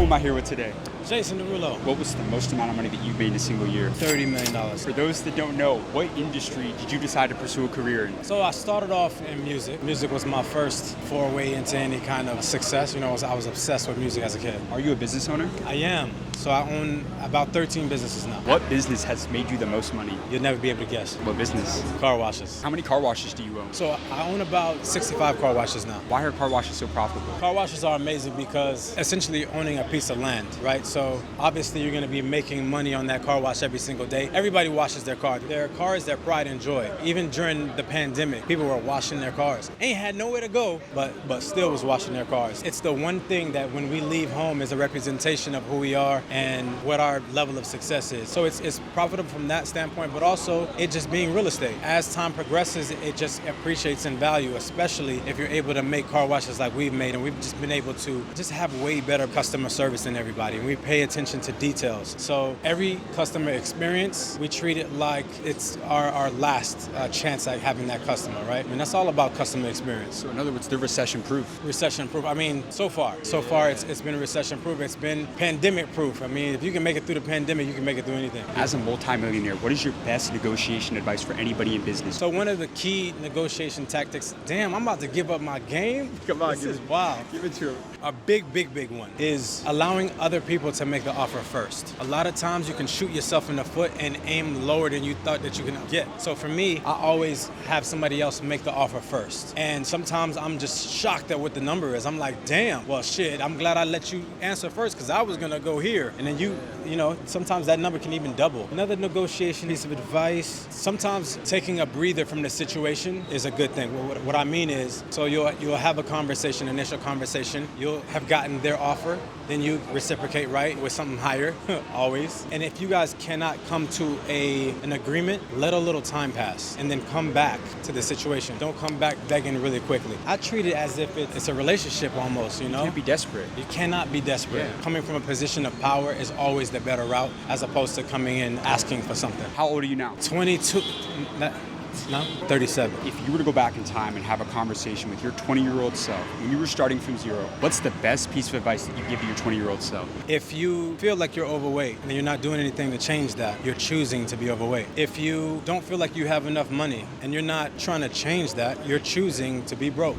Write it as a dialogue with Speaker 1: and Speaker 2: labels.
Speaker 1: am I here with today?
Speaker 2: Jason Derulo.
Speaker 1: What was the most amount of money that you've made in a single year?
Speaker 2: $30 million.
Speaker 1: For those that don't know, what industry did you decide to pursue a career in?
Speaker 2: So I started off in music. Music was my first foray into any kind of success. You know, I was obsessed with music as a kid.
Speaker 1: Are you a business owner?
Speaker 2: I am. So I own about 13 businesses now.
Speaker 1: What business has made you the most money?
Speaker 2: You'll never be able to guess.
Speaker 1: What business?
Speaker 2: Car washes.
Speaker 1: How many car washes do you own?
Speaker 2: So I own about 65 car washes now.
Speaker 1: Why are car washes so profitable?
Speaker 2: Car washes are amazing because essentially owning a piece of land, right? So obviously you're going to be making money on that car wash every single day. Everybody washes their car. Their car is their pride and joy. Even during the pandemic, people were washing their cars. Ain't had nowhere to go, but still was washing their cars. It's the one thing that when we leave home is a representation of who we are and what our level of success is. So it's profitable from that standpoint, but also it just being real estate. As time progresses, it just appreciates in value, especially if you're able to make car washes like we've made, and we've just been able to just have way better customer service than everybody. And we pay attention to details. So every customer experience, we treat it like it's our last chance at having that customer, right? I mean, that's all about customer experience.
Speaker 1: So in other words, they're recession proof.
Speaker 2: Recession proof. I mean, so far it's been recession proof. It's been pandemic proof. I mean, if you can make it through the pandemic, you can make it through anything.
Speaker 1: As a multimillionaire, what is your best negotiation advice for anybody in business?
Speaker 2: So one of the key negotiation tactics, damn, I'm about to give up my game.
Speaker 1: Come on,
Speaker 2: this is wild.
Speaker 1: Give it to him.
Speaker 2: A big one is allowing other people to make the offer first. A lot of times you can shoot yourself in the foot and aim lower than you thought that you can get. So for me, I always have somebody else make the offer first. And sometimes I'm just shocked at what the number is. I'm like, damn, well shit, I'm glad I let you answer first because I was gonna go here. And then you know, sometimes that number can even double. Another negotiation piece of advice, sometimes taking a breather from the situation is a good thing. What I mean is, so you'll have a conversation, initial conversation, you'll have gotten their offer, then you reciprocate right with something higher, always. And if you guys cannot come to an agreement, let a little time pass and then come back to the situation. Don't come back begging really quickly. I treat it as if it's a relationship almost, you know?
Speaker 1: You can't be desperate.
Speaker 2: You cannot be desperate.
Speaker 1: Yeah.
Speaker 2: Coming from a position of power is always the better route as opposed to coming in asking for something.
Speaker 1: How old are you now?
Speaker 2: 22, no, 37.
Speaker 1: If you were to go back in time and have a conversation with your 20-year-old self, when you were starting from zero, what's the best piece of advice that you give to your 20-year-old self?
Speaker 2: If you feel like you're overweight and you're not doing anything to change that, you're choosing to be overweight. If you don't feel like you have enough money and you're not trying to change that, you're choosing to be broke.